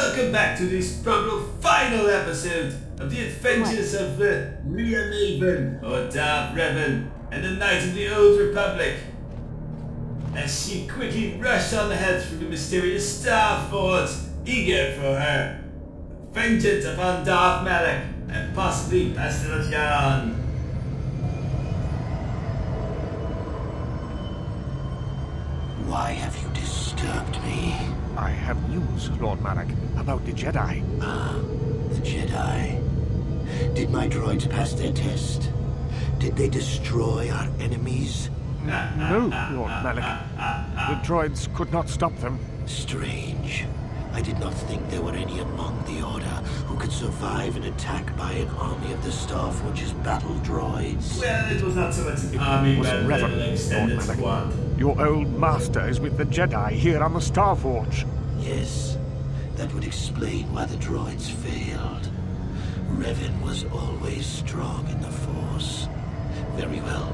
Welcome back to this probably final episode of the adventures of Ria Maven, or Darth Revan, and the Knight of the Old Republic. As she quickly rushed on ahead through the mysterious Star Forge, eager for her vengeance upon Darth Malak and possibly Pastor Jan. Why have you disturbed me? I have news, Lord Malak, about the Jedi. Ah, the Jedi. Did my droids pass their test? Did they destroy our enemies? No, Lord Malak. The droids could not stop them. Strange. I did not think there were any among the Order who could survive an attack by an army of the Starforge's battle droids. Well, it was not so much an army, was but Revan, an extended Lord Malak. squad. Your old master is with the Jedi here on the Starforge. Yes, that would explain why the droids failed. Revan was always strong in the Force. Very well.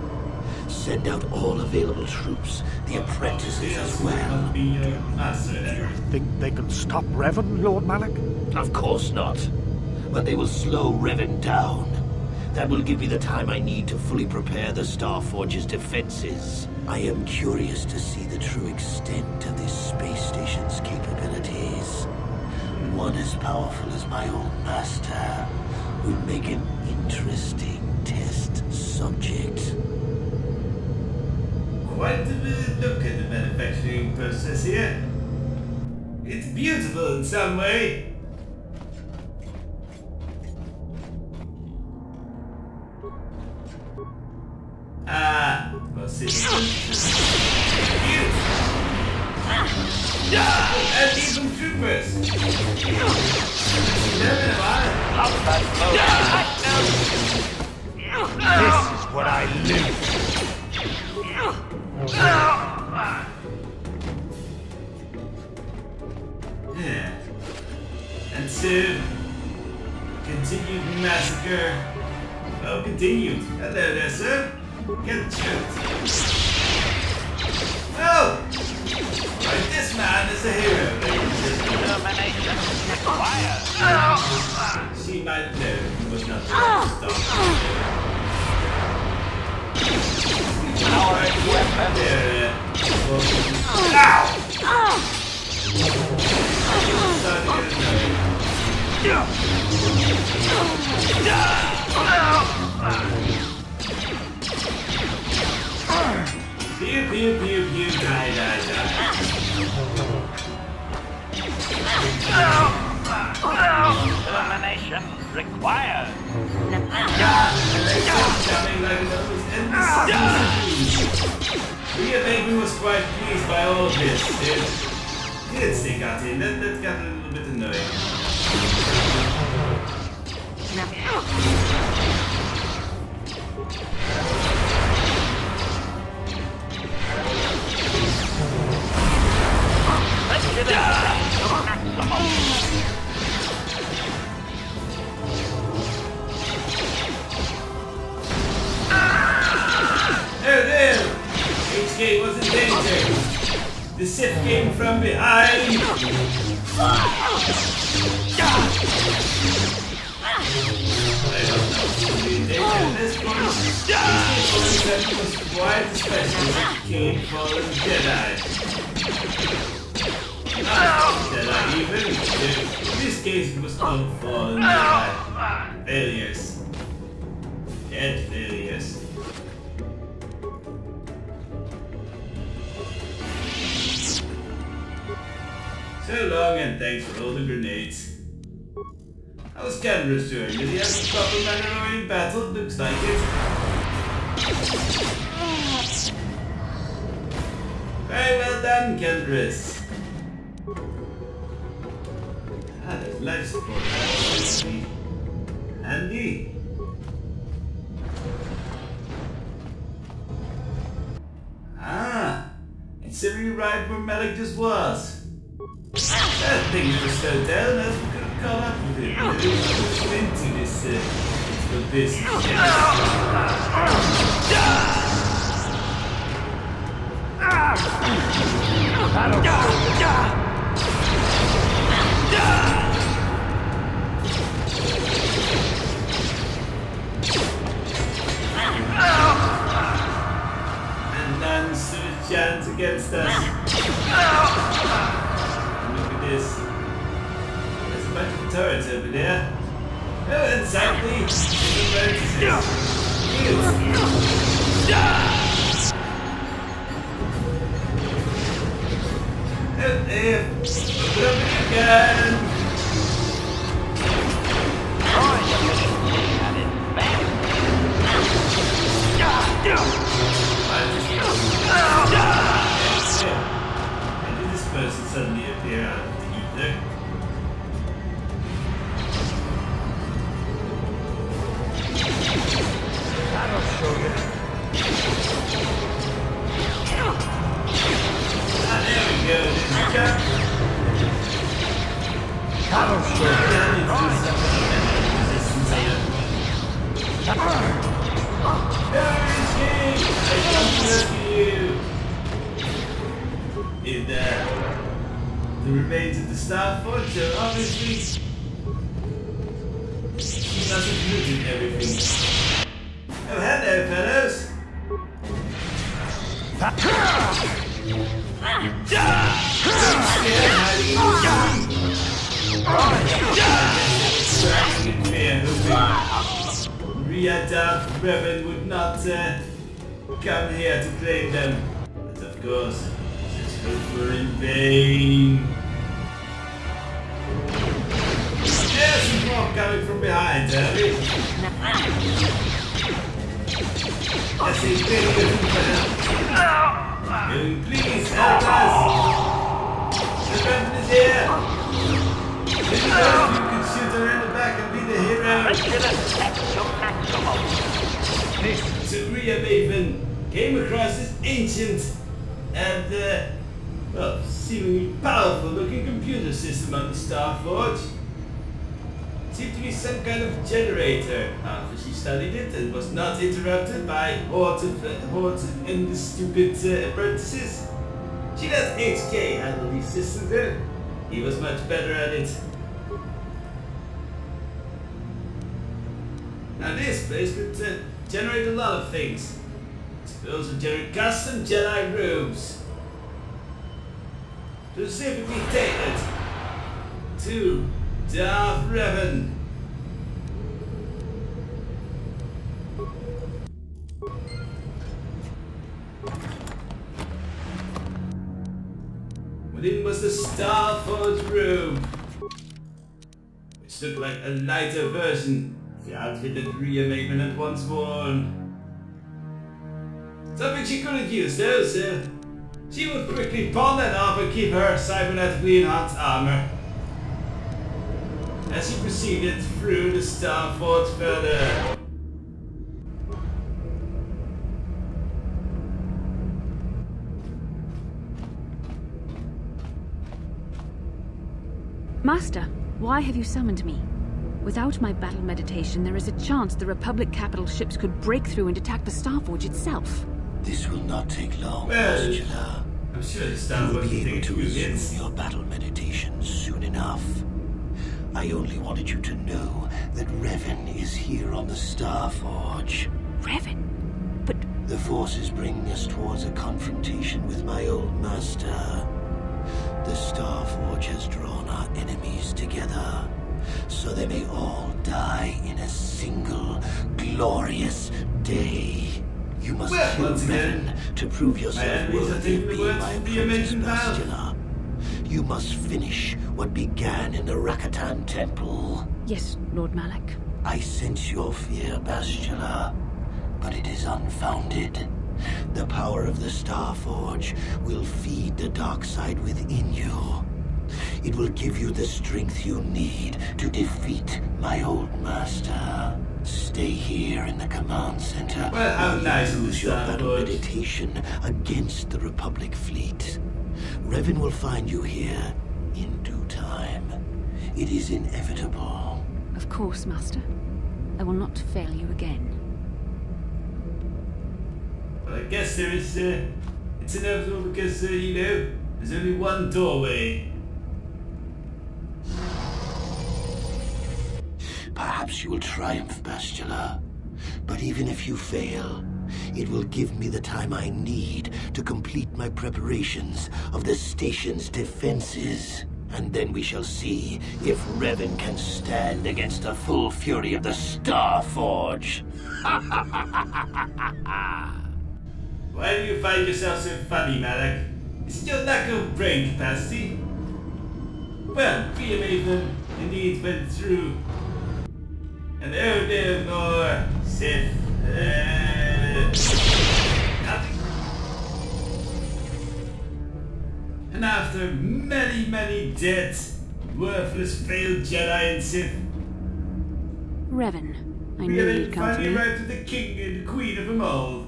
Send out all available troops, the apprentices as well. Be your master Do you there. think they can stop Revan, Lord Malak? Of course not. But they will slow Revan down. That will give me the time I need to fully prepare the Starforge's defenses. I am curious to see the true extent of this space station's capabilities. One as powerful as my old master would make an interesting test subject. Quite a bit look at the manufacturing process here. It's beautiful in some way. Well, citizens. And even troopers. Never This is what I live. Yeah. And so, continued massacre. Well, continued. Hello there, sir. Get shot. Oh! Right, this man is a hero, ladies and gentlemen. She might know he was not trying to stop. There. Ow! Pew, pew, pew, pew, die, die, die. Elimination required. Sounding like those endless Ria Maven was quite pleased by all of this. It did stick out in. That got a little bit annoying. Oh there! HK was in danger. The Sith came from behind. I don't know. In danger at this point. HK was quite special when he came fallen Jedi. Jedi even. In this case it was called fallen Jedi. Failures. Dead failures. So long and thanks for all the grenades. How was Kenris doing? Did he have a proper Mandalorian battle? Looks like it. Very well done, Kenris. There's life support. That's handy. It's similarly right where Malak just was. That thing was slowed down as we couldn't caught up with it. But it was pushed into this And did this person suddenly appear out of the ether? That'll show you. There we go. That'll show In the remains of the Star Forge are obviously he doesn't looted everything. Oh, hello, fellows. Riyadab Revan would not come here to claim them. But of course, such hopes were in vain. There's some more coming from behind, Harry. That's a very good fellow. Will you please help us? The Revan is here. If you can shoot her in the back and be the hero. So Rhea Maven came across this ancient and, well, seemingly powerful looking computer system on the Star Forge. It seemed to be some kind of generator. After she studied it and was not interrupted by hordes of endless stupid apprentices. She let HK handle these systems though. He was much better at it. Now this place could generate a lot of things. It could also generate custom Jedi robes. Specifically tailored to Darth Revan. Within was the Star Forge robe, which looked like a lighter version of the outfit that Rhea Maven had once worn. Something she couldn't use though, so she would quickly pawn that off and keep her cybernetically enhanced armor. As she proceeded through the Star Forge further. Master, why have you summoned me? Without my battle meditation, there is a chance the Republic capital ships could break through and attack the Starforge itself. This will not take long, Well, Bastila. I'm sure the Star You will Forge be will able take a to few resume hits. your battle meditation soon enough. I only wanted you to know that Revan is here on the Star Forge. Revan? But The Force is bringing us towards a confrontation with my old master. The Star Forge has drawn our enemies together, so they may all die in a single glorious day. You must Well, kill once again, Revan to prove yourself enemies are worthy of taking the being words my from the apprentice, amazing mouth. Bastila. You must finish what began in the Rakatan Temple. yes, Lord Malak. I sense your fear, Bastila, but it is unfounded. The power of the Star Forge will feed the dark side within you. It will give you the strength you need to defeat my old master. Stay here in the command center. Well, how while nice you of the use your Star battle Forge. meditation against the Republic fleet. Revan will find you here in due time. It is inevitable. Of course, Master. I will not fail you again. Well, I guess there is, it's inevitable because, you know, there's only one doorway. Perhaps you will triumph, Bastila. But even if you fail, it will give me the time I need to complete my preparations of the station's defenses. And then we shall see if Revan can stand against the full fury of the Starforge. Why do you find yourself so funny, Malak? Is it your lack of brain capacity? Well, be a maven indeed went through. And oh no more Sith. Nothing. And after many dead, worthless, failed Jedi and Sith, Revan, I we knew have you'd come to finally me. arrived at the king and queen of them all.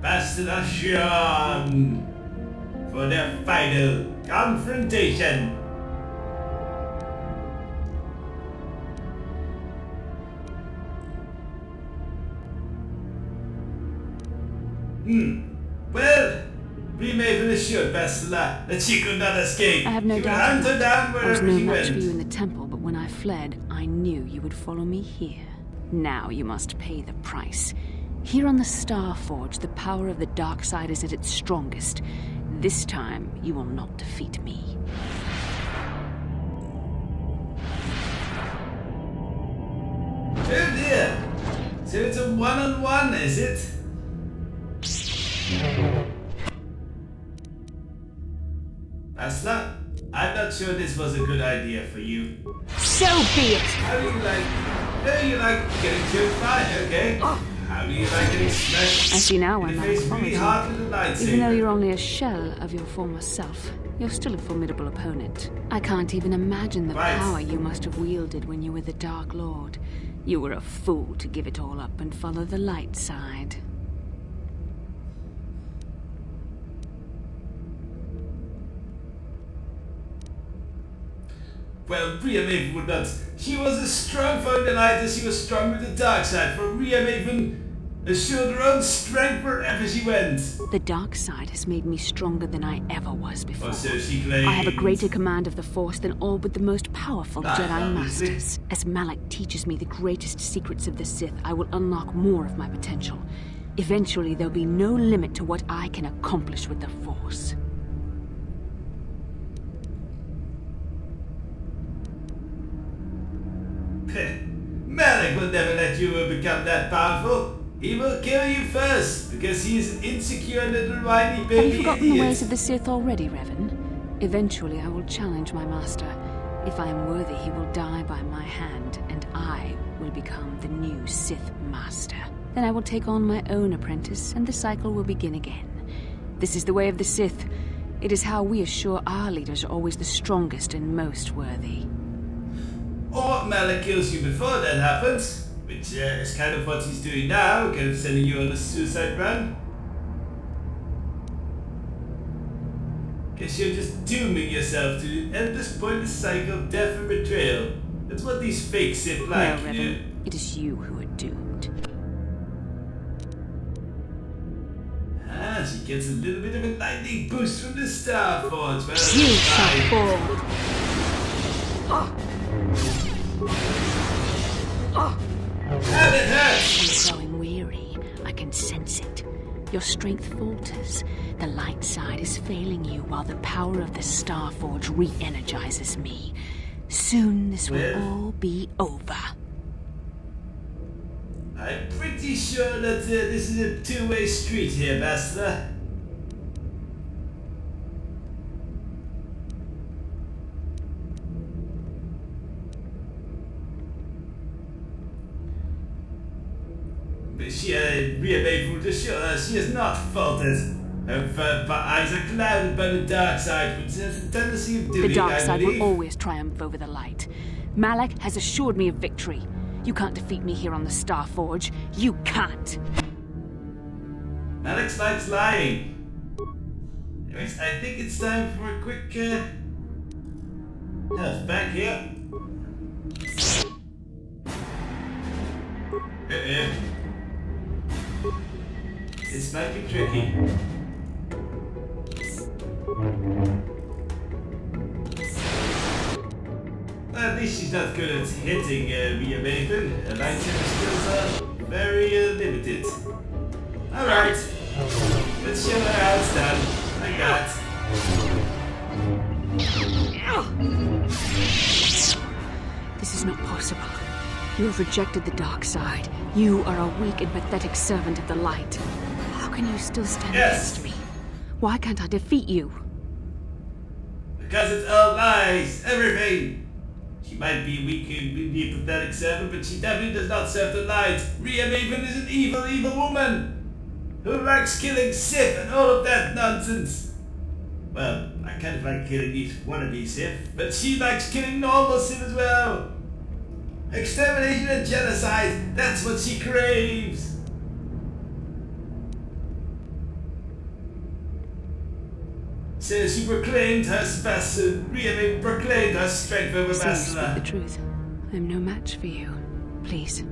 Confrontation for their final confrontation. Well, we Maven assured Bastila that she could not escape. I have no she doubt. would hunt her down I was wherever no she match for you went. in the temple, but when I fled, I knew you would follow me here. Now you must pay the price. Here on the Starforge, the power of the dark side is at its strongest. This time, you will not defeat me. Oh dear. So it's a one-on-one, is it? Bastila, I'm not sure this was a good idea for you. So be it! How do you like getting choked by, okay? How do you like getting smashed I see now why in the Malak face followed really you. hard with a lightsaber? Even though you're only a shell of your former self, you're still a formidable opponent. I can't even imagine the Right. power you must have wielded when you were the Dark Lord. You were a fool to give it all up and follow the light side. Well, Rhea Maven would not. She was as strong for the light as she was strong with the dark side, for Rhea Maven assured her own strength wherever she went. The dark side has made me stronger than I ever was before. Or so she claims. I have a greater command of the Force than all but the most powerful That's Jedi obviously. Masters. As Malak teaches me the greatest secrets of the Sith, I will unlock more of my potential. Eventually, there'll be no limit to what I can accomplish with the Force. Malak will never let you become that powerful. He will kill you first, because he is an insecure little whiny baby Have you forgotten the idiot. ways of the Sith already, Revan? Eventually, I will challenge my master. If I am worthy, he will die by my hand, and I will become the new Sith Master. Then I will take on my own apprentice, and the cycle will begin again. This is the way of the Sith. It is how we assure our leaders are always the strongest and most worthy. Or Malak kills you before that happens, which is kind of what he's doing now, kind of sending you on a suicide run. Guess you're just dooming yourself to the endless pointless cycle of death and betrayal. That's what these fake Sith like, No, you know? Revan, it is you who are doomed. Ah, she gets a little bit of a lightning boost from the Starforge. Well, You shall fine. fall. And it hurts! You're growing weary. I can sense it. Your strength falters. The light side is failing you while the power of the Starforge re-energizes me. Soon this will Well. all be over. I'm pretty sure that this is a two-way street here, Bastila. But Rhea Maven would assure us she has not faltered. Her eyes are clouded by the dark side, which has a tendency of doing, The dark I side believe. will always triumph over the light. Malak has assured me of victory. You can't defeat me here on the Starforge. You can't. Malak likes lying. Anyways, I think it's time for a quick health back here. This might be tricky. Well, at least she's not good at hitting Rhea Maven. Her lightsaber skills are very limited. Alright. Let's show her how it's done. Like that. This is not possible. You have rejected the dark side. You are a weak and pathetic servant of the light. How can you still stand against me? Why can't I defeat you? Because it's all lies, everything. She might be a weak and pathetic servant, but she definitely does not serve the light. Rhea Maven is an evil, evil woman who likes killing Sith and all of that nonsense. Well, I kind of like killing these wannabe Sith, but she likes killing normal Sith as well. Extermination and genocide, that's what she craves. So she proclaimed her Rhea proclaimed her strength over Speak Bastila. the truth. I am no match for you. Please,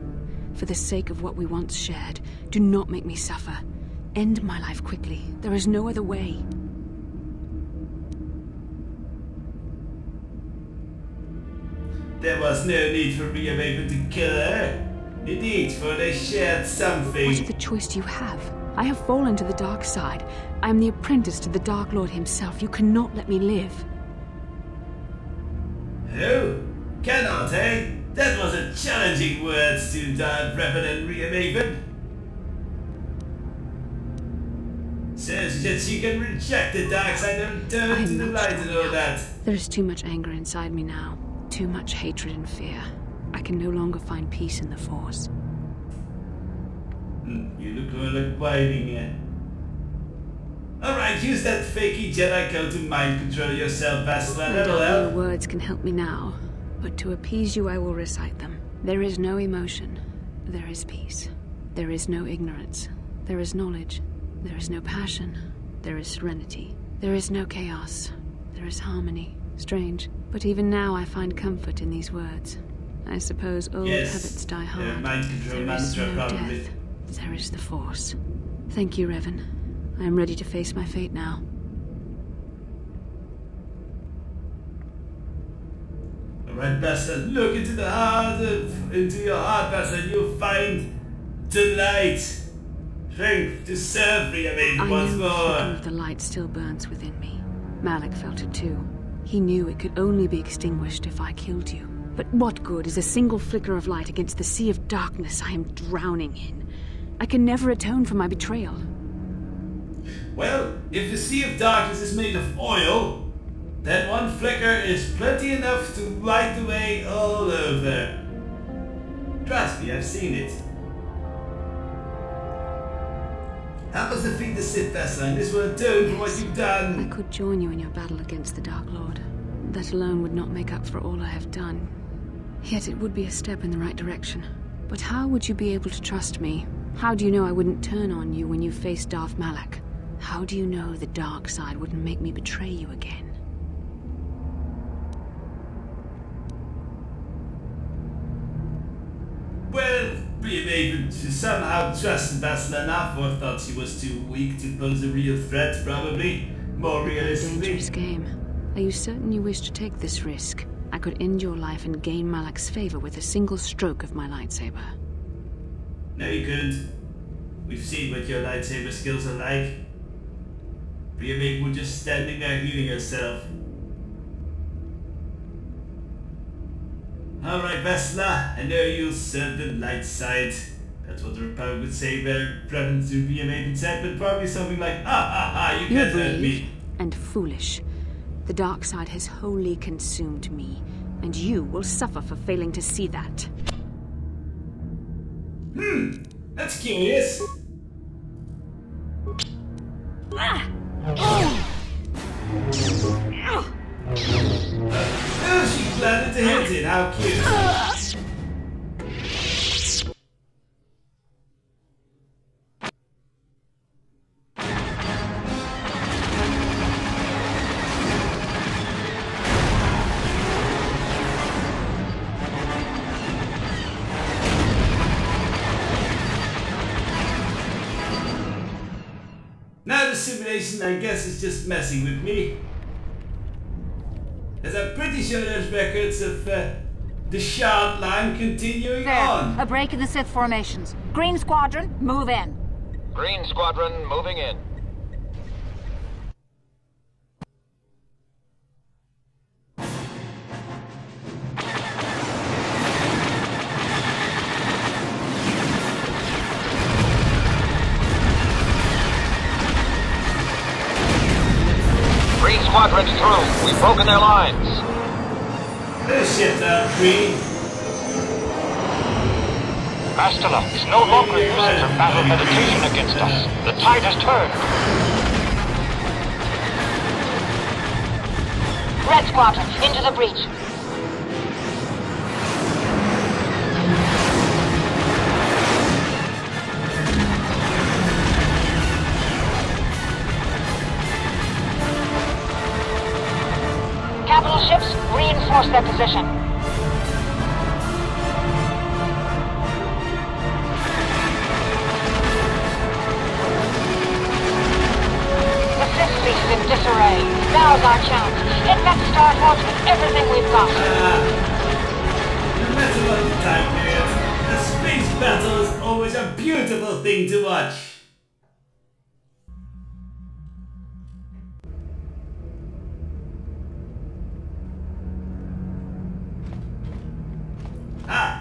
for the sake of what we once shared, do not make me suffer. End my life quickly. There is no other way. There was no need for Rhea Maven to kill her. Indeed, for they shared something. What other choice do you have? I have fallen to the dark side. I am the apprentice to the Dark Lord himself. You cannot let me live. Oh, cannot, eh? That was a challenging words to Revan and Rhea Maven. Says that she can reject the dark side and return to the light and all that. There is too much anger inside me now. Too much hatred and fear. I can no longer find peace in the Force. You look more like whining, yeah. Alright, use that fakey Jedi code to mind control yourself, Bastila. I That'll doubt your help. words can help me now, but to appease you I will recite them. There is no emotion. There is peace. There is no ignorance. There is knowledge. There is no passion. There is serenity. There is no chaos. There is harmony. Strange, but even now I find comfort in these words. I suppose old habits die hard. Mind control There is mantra, no probably. death. There is the Force. Thank you, Revan. I am ready to face my fate now. Alright, Bastila, look into your heart, Bastila, you'll find the light. Strength to serve Rhea Maven I once know the flicker more. of the light still burns within me. Malak felt it too. He knew it could only be extinguished if I killed you. But what good is a single flicker of light against the sea of darkness I am drowning in? I can never atone for my betrayal. Well, if the Sea of Darkness is made of oil, then one flicker is plenty enough to light the way all over. Trust me, I've seen it. Help us defeat the Sith, Bastila, and this will atone for what you've I done. could join you in your battle against the Dark Lord. That alone would not make up for all I have done. Yet it would be a step in the right direction. But how would you be able to trust me? How do you know I wouldn't turn on you when you faced Darth Malak? How do you know the dark side wouldn't make me betray you again? Well, Rhea Maven somehow trusted Bastila enough, or thought she was too weak to pose a real threat, probably. More A realistically. dangerous game. Are you certain you wish to take this risk? I could end your life and gain Malak's favor with a single stroke of my lightsaber. No, you couldn't. We've seen what your lightsaber skills are like. Rhea Maven was just standing there healing herself. Alright, Bastila, I know you'll serve the light side. That's what the Republic would say there, reference to Rhea Maven said, but probably something like, you You're can't hurt brave me. and foolish. The dark side has wholly consumed me, and you will suffer for failing to see that. That's curious. Oh, she planted to hit it, how cute. Now the simulation, I guess, is just messing with me. As I'm pretty sure there's records of the Shard line continuing There, on. a break in the Sith formations. Green Squadron, move in. Green Squadron moving in. Squadron's through. We've broken their lines. This shit, Green. Bastila is no longer using her battle meditation against us. The tide has turned. Red Squadron, into the breach. Capital ships, reinforce their position. The fifth fleet is in disarray. Now's our chance. Hit that Starforge with everything we've got. No matter what the time period, a space battle is always a beautiful thing to watch.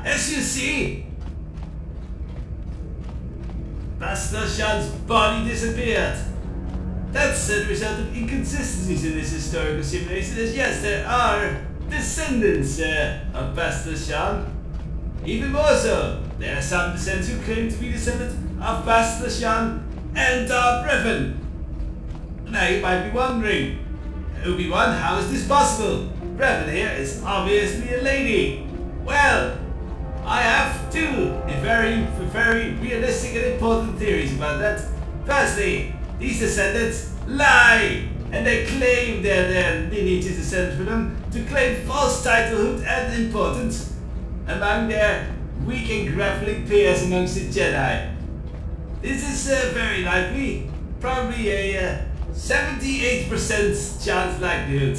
As you see, Bastashan's body disappeared. That's the result of inconsistencies in this historical simulation, as yes, there are descendants of Bastashan. Even more so, there are some descendants who claim to be descendants of Bastashan and Revan. Now you might be wondering, Obi-Wan, how is this possible? Revan here is obviously a lady. Well, I have two very realistic and important theories about that. Firstly, these descendants lie, and they claim their lineage is descended from them to claim false titlehood and importance among their weak and grappling peers amongst the Jedi. This is very likely, probably a 78% chance likelihood.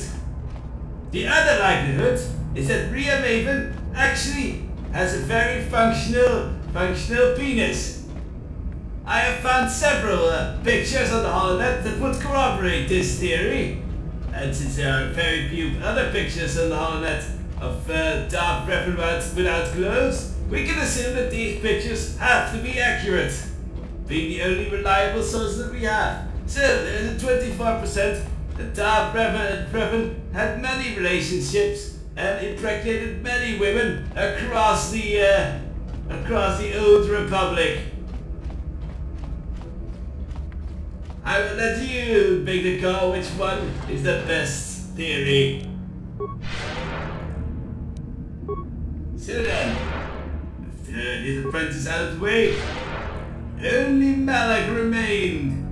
The other likelihood is that Rhea Maven actually has a very functional penis. I have found several pictures on the holonet that would corroborate this theory. And since there are very few other pictures on the holonet of Darth Revan without clothes, we can assume that these pictures have to be accurate, being the only reliable source that we have. So there's a 24% that Darth Revan had many relationships and impregnated many women across the old Republic. I will let you make the call which one is the best theory. So then, with his apprentice out of the way, only Malak remained.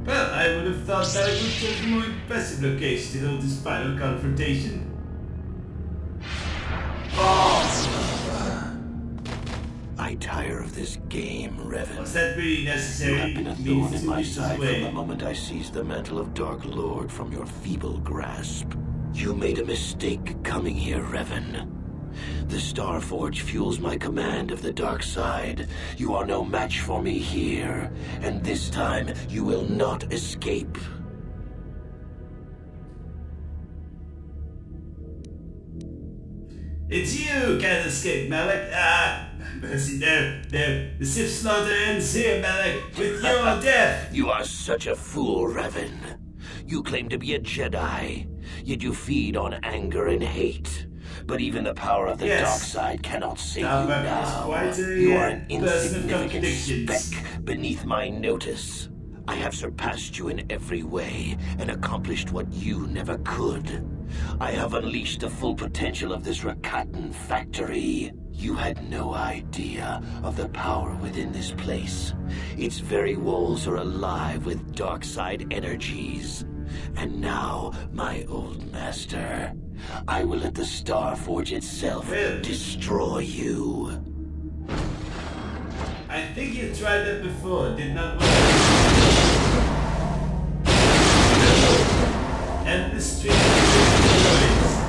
Well, I would have thought that would choose a more impressive location to hold this final confrontation. I tire of this game, Revan. Was that really You necessary? have been a Me thorn in to my reach this side way? from the moment I seized the mantle of Dark Lord from your feeble grasp. You made a mistake coming here, Revan. The Starforge fuels my command of the dark side. You are no match for me here, and this time you will not escape. It's you can't escape, Malak. Mercy, the Sith slaughter ends here, Malak, with your death. You are such a fool, Revan. You claim to be a Jedi, yet you feed on anger and hate. But even the power of the Yes. dark side cannot save Darth you Revan is now. quite a, You are an person of insignificant contradictions. speck beneath my notice. I have surpassed you in every way and accomplished what you never could. I have unleashed the full potential of this Rakatan factory. You had no idea of the power within this place. Its very walls are alive with dark side energies. And now, my old master, I will let the Starforge itself Really? destroy you. I think you tried that before, did not work. And the street is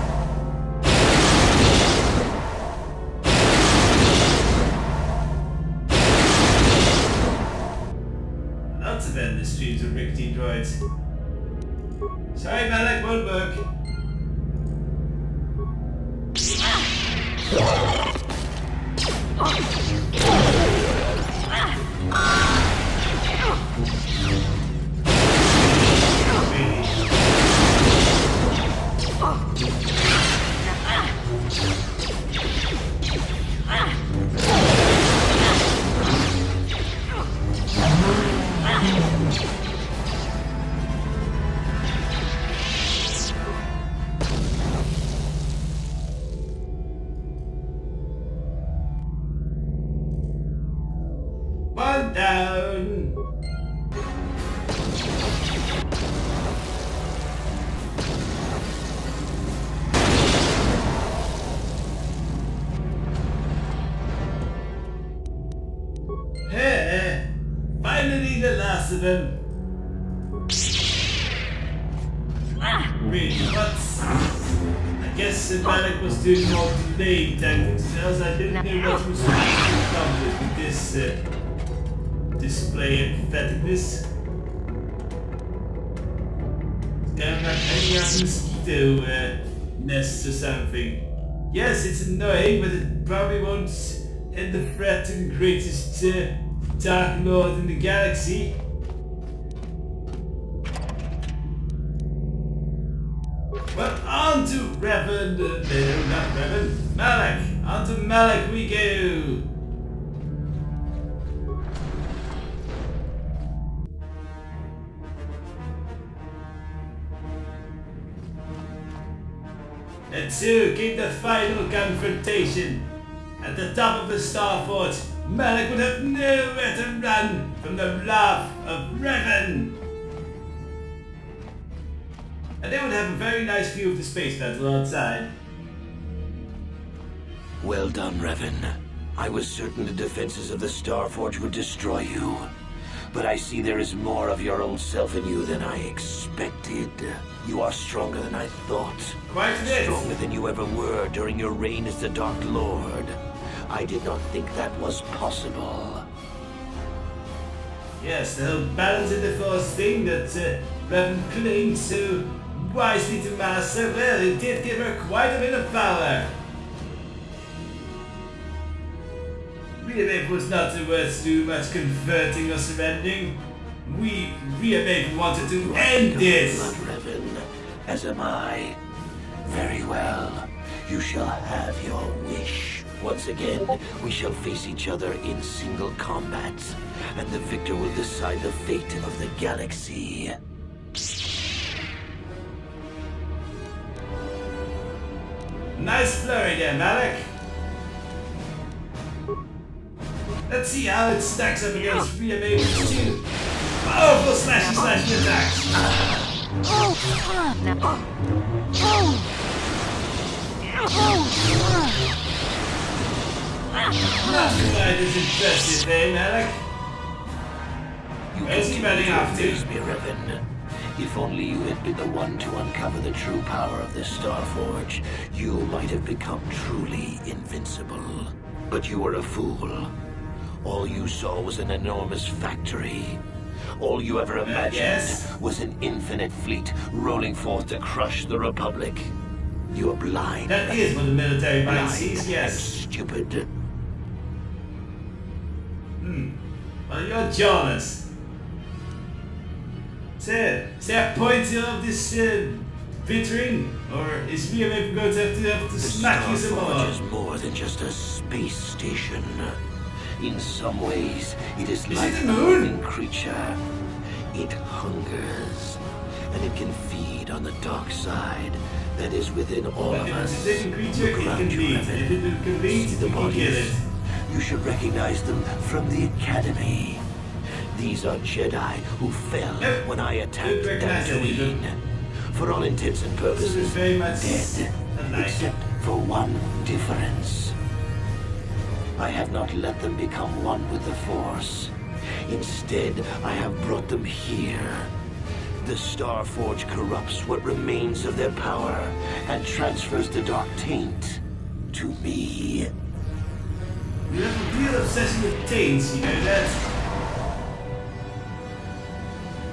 lots of endless streams of rickety droids. Sorry, Malak, won't work. last of them. Really, what? I guess Malak was doing more delayed tactics, else I didn't know what was accomplished with this display of patheticness. It's kind of like hanging out mosquito nests or something. Yes, it's annoying, but it probably won't end the threat to the greatest Dark Lord in the galaxy. Well, on to Revan, not Revan, Malak. On to Malak we go. And to keep the final confrontation. At the top of the Star Fort, Malak would have nowhere to run from the wrath of Revan. And they would have a very nice view of the space battle outside. Well done, Revan. I was certain the defenses of the Starforge would destroy you. But I see there is more of your old self in you than I expected. You are stronger than I thought. Quite a bit. Stronger than you ever were during your reign as the Dark Lord. I did not think that was possible. Yes, the whole balance in the Force thing that Revan claimed so wisely to master, well, it did give her quite a bit of power. Reamape was not worth too much converting or surrendering. Reamape wanted to end this. Blood, Revan, as am I. Very well. You shall have your wish. Once again, we shall face each other in single combat, and the victor will decide the fate of the galaxy. Nice flurry there, Malak. Let's see how it stacks up against Reamape's two powerful slashing attacks. Not quite as impressive, eh, Malak? Where's he running off to? Me, Revan. If only you had been the one to uncover the true power of this Starforge, you might have become truly invincible. But you were a fool. All you saw was an enormous factory. All you ever imagined was an infinite fleet rolling forth to crush the Republic. You are blind. That is what the military mind sees, yes. And stupid. Well, you're jealous. Is there a point of this bittering? Or is Reamape going to have to smack you some more? The Starforge is more than just a space station. In some ways, it is like it a the moon? living creature. It hungers, and it can feed on the dark side that is within all of If us. it's a living creature, Look it around can you, bleed. Revan. If it can bleed, See the you can kill bodies? it. You should recognize them from the Academy. These are Jedi who fell Yep. when I attacked Don't recognize them either. Tatooine. For all intents and This purposes, is very much dead, alike. except for one difference. I have not let them become one with the Force. Instead, I have brought them here. The Starforge corrupts what remains of their power and transfers the dark taint to me. You have a real obsession with taints, you know that?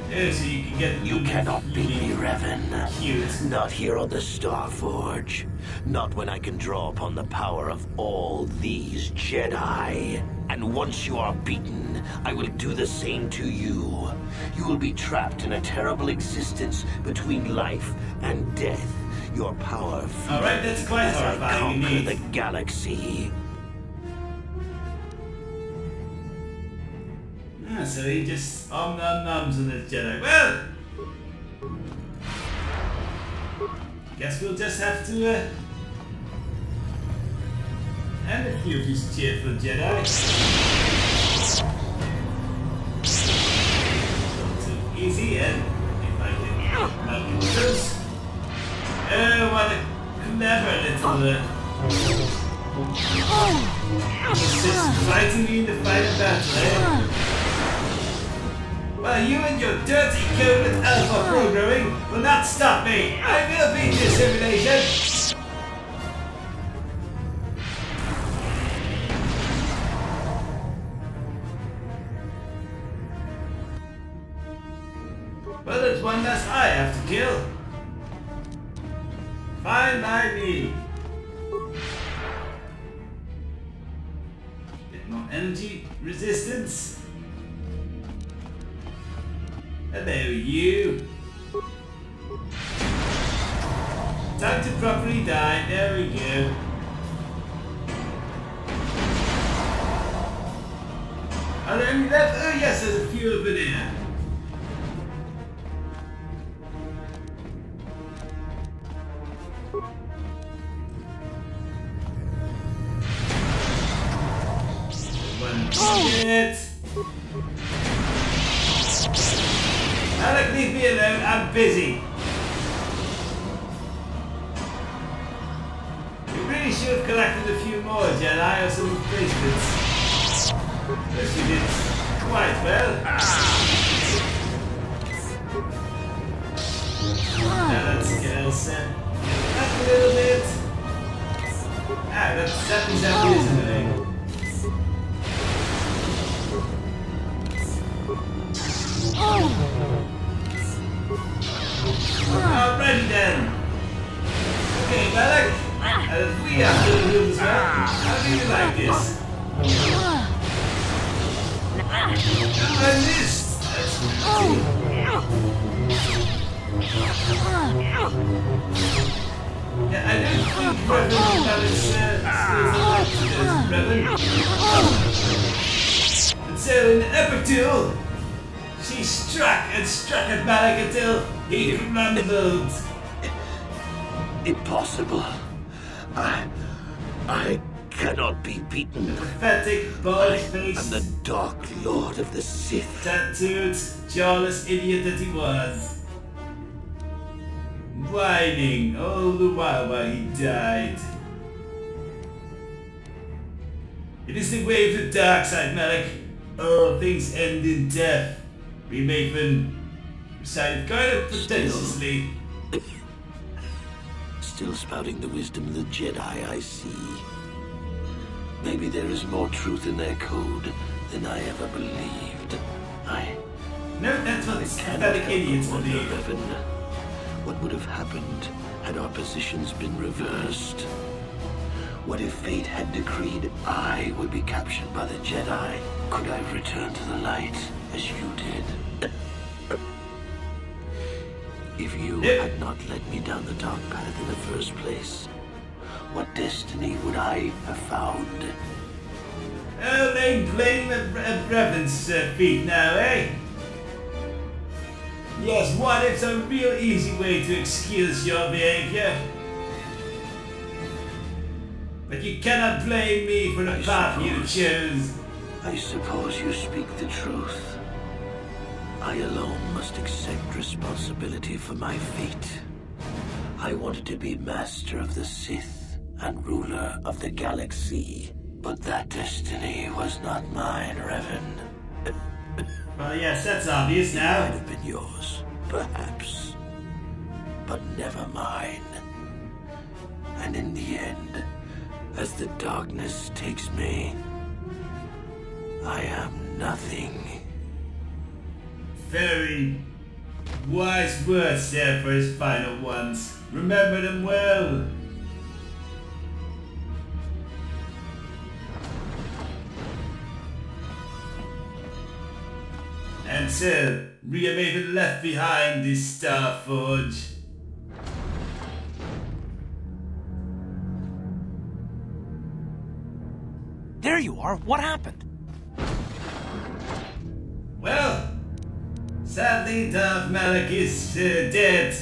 Yeah, so you can get... You cannot beat me, Revan. Cute. Not here on the Starforge. Not when I can draw upon the power of all these Jedi. And once you are beaten, I will do the same to you. You will be trapped in a terrible existence between life and death. Your power Alright, that's quite as I horrifying conquer indeed. the galaxy. Ah, so he just om-nom-noms on the Jedi. Well! Guess we'll just have to, end a few of these cheerful Jedi. Not too easy, and if I can not get close. Oh, what a clever little, just fighting me in the final battle, eh? Well, you and your dirty coded alpha programming will not stop me. I will beat this simulation. Well, there's one less I have to kill. Fine by me. Bit more energy resistance. Hello, you. Time to properly die. There we go. Are there any left? Oh yes, there's a few over there. It. Malak, leave me alone. I'm busy. We really should have collected a few more Jedi or some replacements. But you did quite well. Now let's get Elsa. Up a little bit. Ah, that's exactly isn't it? Alrighty then. Okay, Malak. We have to do as well. How do you like this? I missed. Yeah, I don't think Revan Malik's Revan. And so in the epic duel, she struck at Malak until he crumbled. Impossible. I cannot be beaten. Pathetic, bald face. I'm the Dark Lord of the Sith. Tattooed, jawless idiot that he was. Whining all the while he died. It is the way of the dark side, Malak. All things end in death. We maven recited kind of pretentiously. Still spouting the wisdom of the Jedi, I see. Maybe there is more truth in their code than I ever believed. No, that's what these pathetic idiots believe. What would have happened had our positions been reversed? What if fate had decreed I would be captured by the Jedi? Could I return to the light as you did? If you had not led me down the dark path in the first place, what destiny would I have found? Oh, they blame Revan's feet now, eh? Yes, what if's a real easy way to excuse your behavior. But you cannot blame me for the path you chose. I suppose you speak the truth. I alone must accept responsibility for my fate. I wanted to be master of the Sith and ruler of the galaxy, but that destiny was not mine, Revan. Well, yes, that's obvious It now. might have been yours, perhaps, but never mine. And in the end, as the darkness takes me, I am nothing. Very wise words there for his final ones. Remember them well. And so, Rhea Maven left behind this Star Forge. There you are. What happened? Well, sadly, Darth Malak is dead.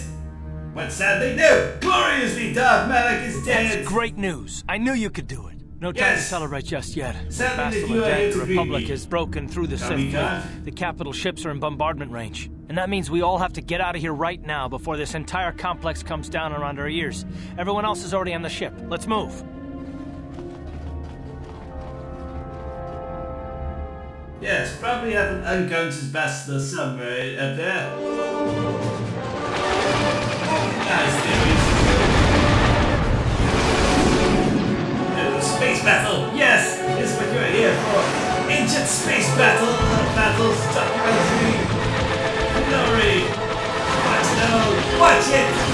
But sadly, no! Gloriously, Darth Malak is dead! That's great news. I knew you could do it. No time to celebrate just yet. Sadly, Bastila you are here Jack, to the greet Republic me. has broken through the Sith Tommy fleet. Gunn. The capital ships are in bombardment range. And that means we all have to get out of here right now before this entire complex comes down around our ears. Everyone else is already on the ship. Let's move. Yes, probably have an unconscious bastard somewhere up there. Nice theories. Space battle! Yes! This is what you're here for! Ancient space battle! Battles, documentary! Glory! Watch it all! Watch it!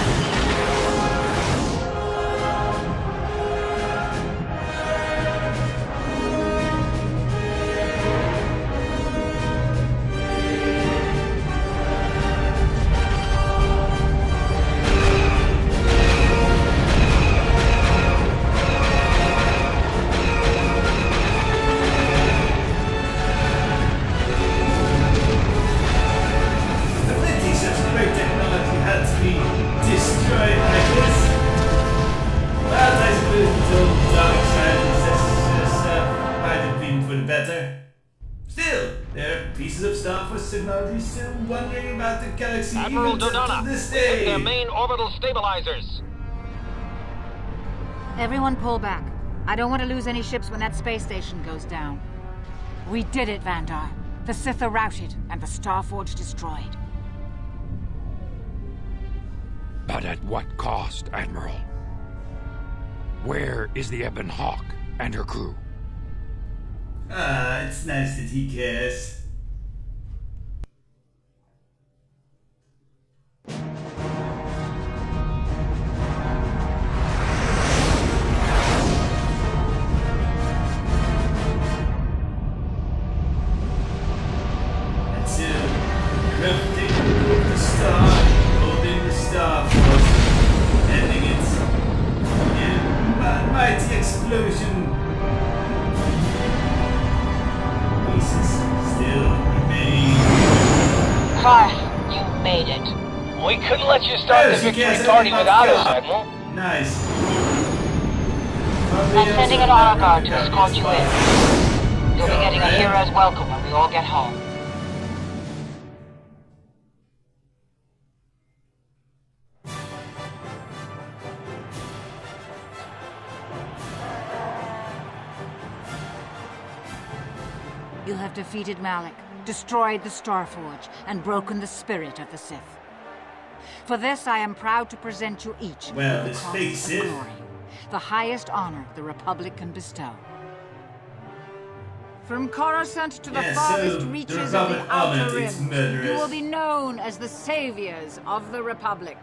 Technology still wondering about the galaxy Admiral even to Dodonna, this we hit day. their main orbital stabilizers. Everyone pull back. I don't want to lose any ships when that space station goes down. We did it, Vandar. The Sith are routed, and the Starforge destroyed. But at what cost, Admiral? Where is the Ebon Hawk and her crew? Ah, it's nice that he cares. We couldn't let you start the victory party without us, Admiral. Nice. I'm sending an honor guard to escort you in. You'll be getting a hero's welcome when we all get home. You have defeated Malak, destroyed the Starforge, and broken the spirit of the Sith. For this, I am proud to present you each well, the this Cross fake of Sith. Glory, the highest honor the Republic can bestow. From Coruscant to the farthest reaches of the Outer Rim, you will be known as the saviors of the Republic.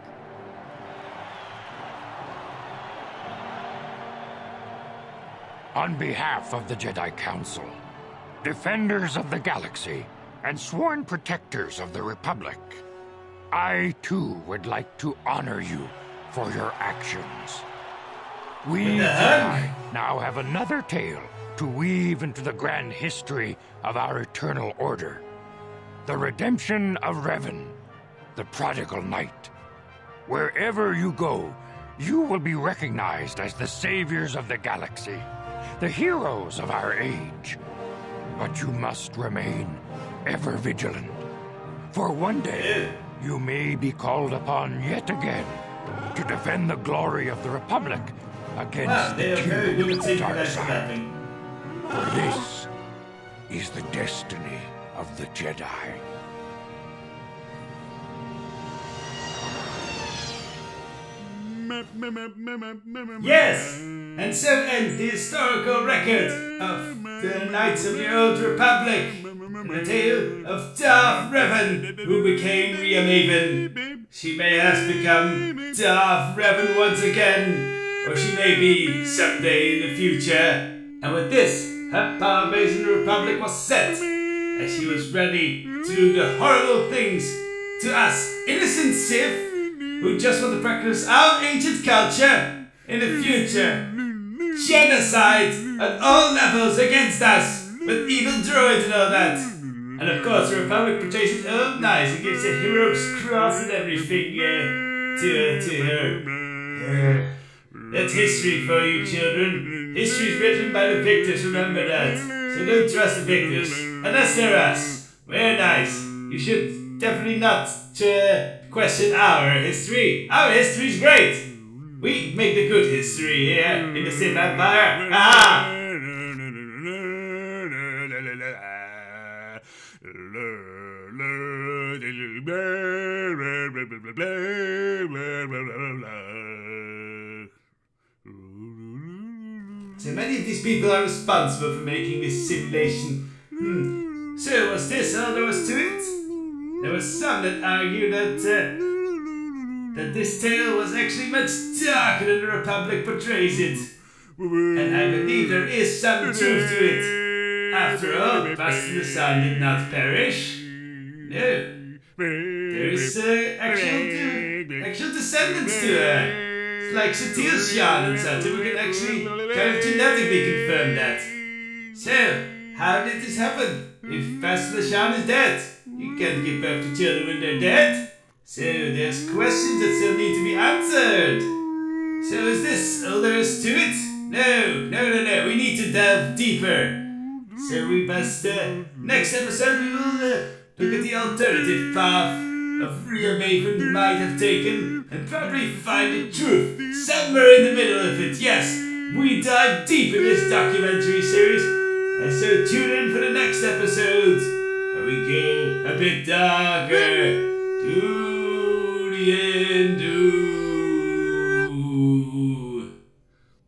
On behalf of the Jedi Council, defenders of the galaxy, and sworn protectors of the Republic, I too would like to honor you for your actions. We Jedi now have another tale to weave into the grand history of our eternal order. The redemption of Revan, the prodigal knight. Wherever you go, you will be recognized as the saviors of the galaxy, the heroes of our age. But you must remain ever vigilant, for one day you may be called upon yet again to defend the glory of the Republic against the tyranny of the dark side. For this is the destiny of the Jedi. Yes! And so ends the historical record of the Knights of the Old Republic and the tale of Darth Revan, who became Rhea Maven. She may have become Darth Revan once again, or she may be someday in the future. And with this, her power base in the Republic was set, as she was ready to do the horrible things to us innocent Sith, who just want to practice our ancient culture in the future. Genocide at all levels against us, with evil droids and all that. And of course, the Republic portrays it all nice and gives a hero's cross and everything to her. That's history for you children. History is written by the victors, remember that. So don't trust the victors, unless they're us. We're nice. You should definitely not question our history. Our history's great. We make the good history here in the Sith Empire. Ah! So many of these people are responsible for making this simulation. So was this all there was to it? There was some that argued that this tale was actually much darker than the Republic portrays it. And I believe there is some truth to it. After all, Boston the Sun did not perish. No. There is actual descendants to her. It's like Satil's Shan and such, and we can actually kind of genetically confirm that. So, how did this happen? If Pastor Shan is dead, you can't give birth to children when they're dead. So there's questions that still need to be answered. So is this all there is to it? No. We need to delve deeper. So we must, next episode we will look at the alternative path of real Maven might have taken and probably find the truth somewhere in the middle of it. Yes, we dive deep in this documentary series, and so tune in for the next episode where we go a bit darker to the end.